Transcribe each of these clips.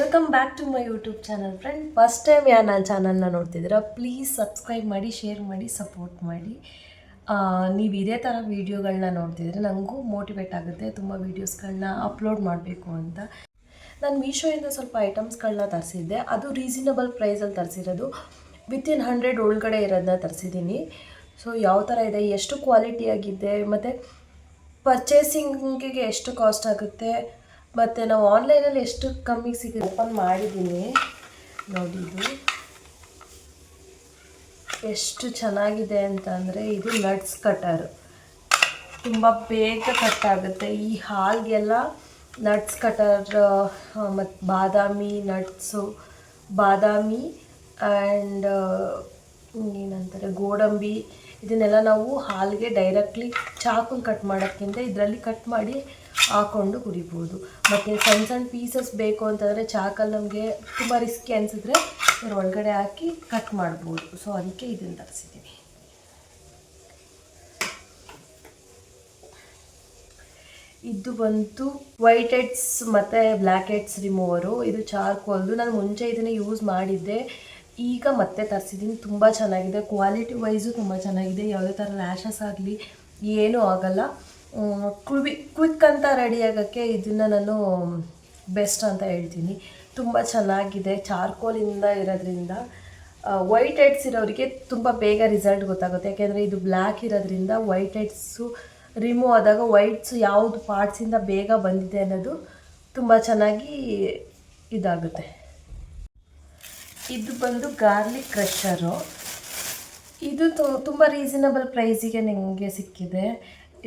Welcome back to my YouTube channel friend. First time ಯಾರು ನನ್ನ ಚಾನಲ್ನ ನೋಡ್ತಿದ್ದೀರಾ, ಪ್ಲೀಸ್ ಸಬ್ಸ್ಕ್ರೈಬ್ ಮಾಡಿ, ಶೇರ್ ಮಾಡಿ, ಸಪೋರ್ಟ್ ಮಾಡಿ. ನೀವು ಇದೇ ಥರ ವೀಡಿಯೋಗಳನ್ನ ನೋಡ್ತಿದ್ರೆ ನನಗೂ ಮೋಟಿವೇಟ್ ಆಗುತ್ತೆ ತುಂಬ ವೀಡಿಯೋಸ್ಗಳನ್ನ ಅಪ್ಲೋಡ್ ಮಾಡಬೇಕು ಅಂತ. ನಾನು ಮೀಶೋಯಿಂದ ಸ್ವಲ್ಪ ಐಟಮ್ಸ್ಗಳನ್ನ ತರಿಸಿದ್ದೆ. ಅದು ರೀಸನಬಲ್ ಪ್ರೈಸಲ್ಲಿ ತರಿಸಿರೋದು, ವಿತಿನ್ 100 ಒಳಗಡೆ ಇರೋದನ್ನ ತರಿಸಿದ್ದೀನಿ. ಸೊ ಯಾವ ಥರ ಇದೆ, ಎಷ್ಟು ಕ್ವಾಲಿಟಿಯಾಗಿದೆ, ಮತ್ತು ಪರ್ಚೇಸಿಂಗಿಗೆ ಎಷ್ಟು ಕಾಸ್ಟ್ ಆಗುತ್ತೆ, ಮತ್ತು ನಾವು ಆನ್ಲೈನಲ್ಲಿ ಎಷ್ಟು ಕಮ್ಮಿ ಸಿಗುತ್ತೆ. ಓಪನ್ ಮಾಡಿದ್ದೀನಿ ನೋಡಿ, ಇದು ಎಷ್ಟು ಚೆನ್ನಾಗಿದೆ ಅಂತಂದರೆ, ಇದು ನಟ್ಸ್ ಕಟರ್. ತುಂಬ ಬೇಗ ಕಟ್ ಆಗುತ್ತೆ. ಈ ಹಾಲ್ಗೆಲ್ಲ ನಟ್ಸ್ ಕಟರ್ ಮತ್ತು ಬಾದಾಮಿ ಆ್ಯಂಡ್ ಏನಂತಾರೆ ಗೋಡಂಬಿ, ಇದನ್ನೆಲ್ಲ ನಾವು ಹಾಲಿಗೆ ಡೈರೆಕ್ಟ್ಲಿ ಚಾಕುಲಿ ಕಟ್ ಮಾಡೋಕ್ಕಿಂತ ಇದರಲ್ಲಿ ಕಟ್ ಮಾಡಿ ಹಾಕ್ಕೊಂಡು ಕುಡಿಬೋದು. ಮತ್ತು ಸಣ್ಣ ಸಣ್ಣ ಪೀಸಸ್ ಬೇಕು ಅಂತಂದರೆ ಚಾಕಲ್ಲಿ ನಮಗೆ ತುಂಬ ರಿಸ್ಕಿ ಅನಿಸಿದ್ರೆ ಇದ್ರ ಒಳಗಡೆ ಹಾಕಿ ಕಟ್ ಮಾಡ್ಬೋದು. ಸೊ ಅದಕ್ಕೆ ಇದನ್ನು ತರಿಸಿದ್ದೀನಿ. ಇದು ಬಂತು ವೈಟ್ ಹೆಡ್ಸ್ ಮತ್ತು ಬ್ಲ್ಯಾಕ್ ಹೆಡ್ಸ್ ರಿಮೂವರು. ಇದು ಚಾರ್ಕೋಲ್ದು. ನಾನು ಮುಂಚೆ ಇದನ್ನು ಯೂಸ್ ಮಾಡಿದ್ದೆ, ಈಗ ಮತ್ತೆ ತರಿಸಿದ್ದೀನಿ. ತುಂಬ ಚೆನ್ನಾಗಿದೆ, ಕ್ವಾಲಿಟಿ ವೈಸು ತುಂಬ ಚೆನ್ನಾಗಿದೆ. ಯಾವುದೇ ಥರ ರ್ಯಾಷಸ್ ಆಗಲಿ ಏನೂ ಆಗಲ್ಲ. ಕ್ವಿಕ್ ಅಂತ ರೆಡಿ ಆಗೋಕ್ಕೆ ಇದನ್ನು ನಾನು ಬೆಸ್ಟ್ ಅಂತ ಹೇಳ್ತೀನಿ. ತುಂಬ ಚೆನ್ನಾಗಿದೆ, ಚಾರ್ಕೋಲಿಂದ ಇರೋದ್ರಿಂದ. ವೈಟ್ ಹೆಡ್ಸ್ ಇರೋರಿಗೆ ತುಂಬ ಬೇಗ ರಿಸಲ್ಟ್ ಗೊತ್ತಾಗುತ್ತೆ, ಯಾಕೆಂದರೆ ಇದು ಬ್ಲ್ಯಾಕ್ ಇರೋದ್ರಿಂದ ವೈಟ್ ಹೆಡ್ಸು ರಿಮೂವ್ ಆದಾಗ ವೈಟ್ಸು ಯಾವುದು ಪಾರ್ಟ್ಸಿಂದ ಬೇಗ ಬಂದಿದೆ ಅನ್ನೋದು ತುಂಬ ಚೆನ್ನಾಗಿ ಇದಾಗುತ್ತೆ. ಇದು ಬಂದು ಗಾರ್ಲಿಕ್ ಕ್ರಷರು. ಇದು ತುಂಬ ರೀಸನಬಲ್ ಪ್ರೈಸಿಗೆ ನಿಮಗೆ ಸಿಕ್ಕಿದೆ.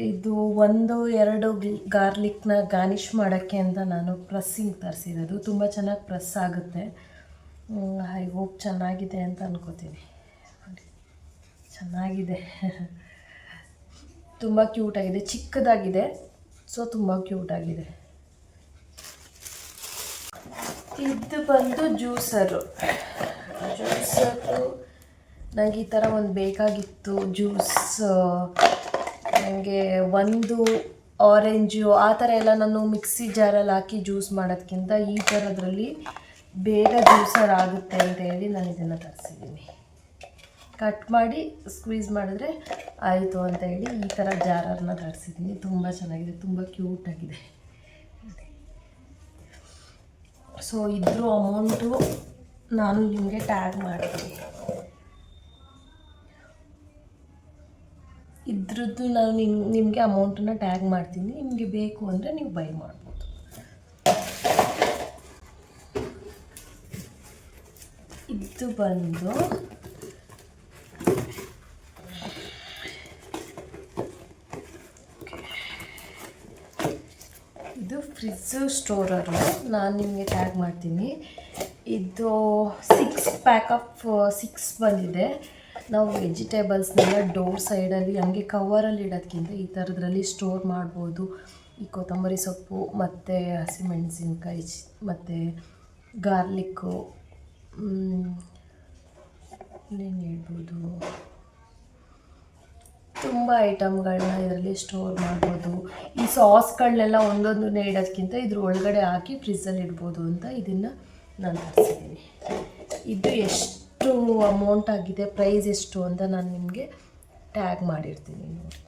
ಇದು 1-2 ಗಾರ್ಲಿಕ್ನ ಗಾರ್ನಿಷ್ ಮಾಡೋಕ್ಕೆ ಅಂತ ನಾನು ಪ್ರೆಸ್ಸಿಂಗ್ ತರಿಸಿರೋದು. ತುಂಬ ಚೆನ್ನಾಗಿ ಪ್ರೆಸ್ ಆಗುತ್ತೆ. ಐ ಹೋಪ್ ಚೆನ್ನಾಗಿದೆ ಅಂತ ಅನ್ಕೋತೀನಿ. ಚೆನ್ನಾಗಿದೆ, ತುಂಬ ಕ್ಯೂಟಾಗಿದೆ, ಚಿಕ್ಕದಾಗಿದೆ, ಸೊ ತುಂಬ ಕ್ಯೂಟಾಗಿದೆ. ಇದು ಬಂದು ಜ್ಯೂಸರು. ನನಗೆ ಈ ಥರ ಒಂದು ಬೇಕಾಗಿತ್ತು ಜ್ಯೂಸ್. ನನಗೆ ಒಂದು ಆರೆಂಜು ಆ ಥರ ಎಲ್ಲ ನಾನು ಮಿಕ್ಸಿ ಜಾರಲ್ಲಿ ಹಾಕಿ ಜ್ಯೂಸ್ ಮಾಡೋದಕ್ಕಿಂತ ಈ ಥರದ್ರಲ್ಲಿ ಬೇಗ ಜ್ಯೂಸರ್ ಆಗುತ್ತೆ ಅಂತ ಹೇಳಿ ನಾನು ಇದನ್ನು ತರಿಸಿದ್ದೀನಿ. ಕಟ್ ಮಾಡಿ ಸ್ಕ್ವೀಸ್ ಮಾಡಿದ್ರೆ ಆಯಿತು ಅಂತ ಹೇಳಿ ಈ ಥರ ಜಾರನ್ನು ತರಿಸಿದ್ದೀನಿ. ತುಂಬ ಚೆನ್ನಾಗಿದೆ, ತುಂಬ ಕ್ಯೂಟಾಗಿದೆ. ಸೊ ಇದ್ರ ಅಮೌಂಟು ನಾನು ನಿಮಗೆ ಟ್ಯಾಗ್ ಮಾಡ್ತೀನಿ. ಇದ್ರದ್ದು ನಾನು ನಿಮಗೆ ಅಮೌಂಟನ್ನು ಟ್ಯಾಗ್ ಮಾಡ್ತೀನಿ. ನಿಮಗೆ ಬೇಕು ಅಂದರೆ ನೀವು ಬೈ ಮಾಡ್ಬೋದು. ಇದು ಬಂದು ಇದು ಫ್ರಿಜ್ ಸ್ಟೋರರು, ನಾನು ನಿಮಗೆ ಟ್ಯಾಗ್ ಮಾಡ್ತೀನಿ. ಇದು 6 ಪ್ಯಾಕ್ ಆಫ್ 6 ಬಂದಿದೆ. ನಾವು ವೆಜಿಟೇಬಲ್ಸ್ನೆಲ್ಲ ಡೋರ್ ಸೈಡಲ್ಲಿ ಹಂಗೆ ಕವರಲ್ಲಿ ಇಡೋದಕ್ಕಿಂತ ಈ ಥರದ್ರಲ್ಲಿ ಸ್ಟೋರ್ ಮಾಡ್ಬೋದು. ಈ ಕೊತ್ತಂಬರಿ ಸೊಪ್ಪು ಮತ್ತು ಹಸಿಮೆಣಸಿನ್ಕಾಯಿ ಮತ್ತು ಗಾರ್ಲಿಕ್ಕು, ಇನ್ನೇನು ಹೇಳ್ಬೋದು, ತುಂಬ ಐಟಮ್ಗಳನ್ನ ಇದರಲ್ಲಿ ಸ್ಟೋರ್ ಮಾಡ್ಬೋದು. ಈ ಸಾಸ್ಗಳನ್ನೆಲ್ಲ ಒಂದೊಂದನ್ನೇ ಇಡೋದಕ್ಕಿಂತ ಇದ್ರ ಒಳಗಡೆ ಹಾಕಿ ಫ್ರಿಜ್ಜಲ್ಲಿ ಇಡ್ಬೋದು ಅಂತ ಇದನ್ನು ನಾನು ತರಿಸಿದ್ದೀನಿ. ಇದು ಎಷ್ಟು ಅಮೌಂಟ್ ಆಗಿದೆ, ಪ್ರೈಸ್ ಎಷ್ಟು ಅಂತ ನಾನು ನಿಮಗೆ ಟ್ಯಾಗ್ ಮಾಡಿರ್ತೀನಿ ನೋಡಿ.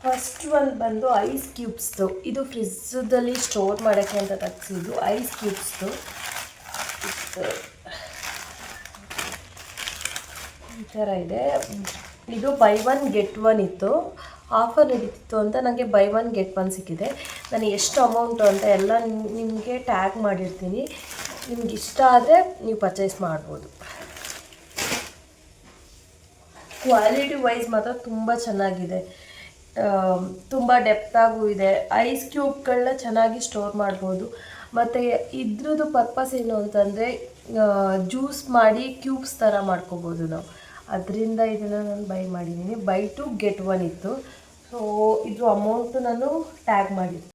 ಫಸ್ಟ್ ಒಂದು ಬಂದು ಐಸ್ ಕ್ಯೂಬ್ಸ್ದು. ಇದು ಫ್ರಿಜ್ಜಲ್ಲಿ ಸ್ಟೋರ್ ಮಾಡೋಕ್ಕೆ ಅಂತ ತರಿಸಿದ್ದು ಐಸ್ ಕ್ಯೂಬ್ಸ್ದು. ಈ ಥರ ಇದೆ. ಇದು ಬೈ 1 ಗೆಟ್ 1 ಇತ್ತು, ಆಫರ್ ನಡೀತಿತ್ತು ಅಂತ ನನಗೆ ಬೈ 1 ಗೆಟ್ 1 ಸಿಕ್ಕಿದೆ. ನಾನು ಎಷ್ಟು ಅಮೌಂಟು ಅಂತ ಎಲ್ಲ ನಿಮಗೆ ಟ್ಯಾಗ್ ಮಾಡಿರ್ತೀನಿ. ನಿಮ್ಗೆ ಇಷ್ಟ ಆದರೆ ನೀವು ಪರ್ಚೇಸ್ ಮಾಡ್ಬೋದು. ಕ್ವಾಲಿಟಿ ವೈಸ್ ಮಾತ್ರ ತುಂಬ ಚೆನ್ನಾಗಿದೆ, ತುಂಬ ಡೆಪ್ತಾಗೂ ಇದೆ. ಐಸ್ ಕ್ಯೂಬ್ಗಳನ್ನ ಚೆನ್ನಾಗಿ ಸ್ಟೋರ್ ಮಾಡ್ಬೋದು. ಮತ್ತು ಇದ್ರದ್ದು ಪರ್ಪಸ್ ಏನು ಅಂತಂದರೆ ಜ್ಯೂಸ್ ಮಾಡಿ ಕ್ಯೂಬ್ಸ್ ಥರ ಮಾಡ್ಕೋಬೋದು ನಾವು. ಅದರಿಂದ ಇದನ್ನು ನಾನು ಬೈ ಮಾಡಿದ್ದೀನಿ. ಬೈ 2 ಗೆಟ್ 1 ಇತ್ತು. ಸೊ ಇದ್ರ ಅಮೌಂಟು ನಾನು ಟ್ಯಾಗ್ ಮಾಡಿದ್ದೀನಿ.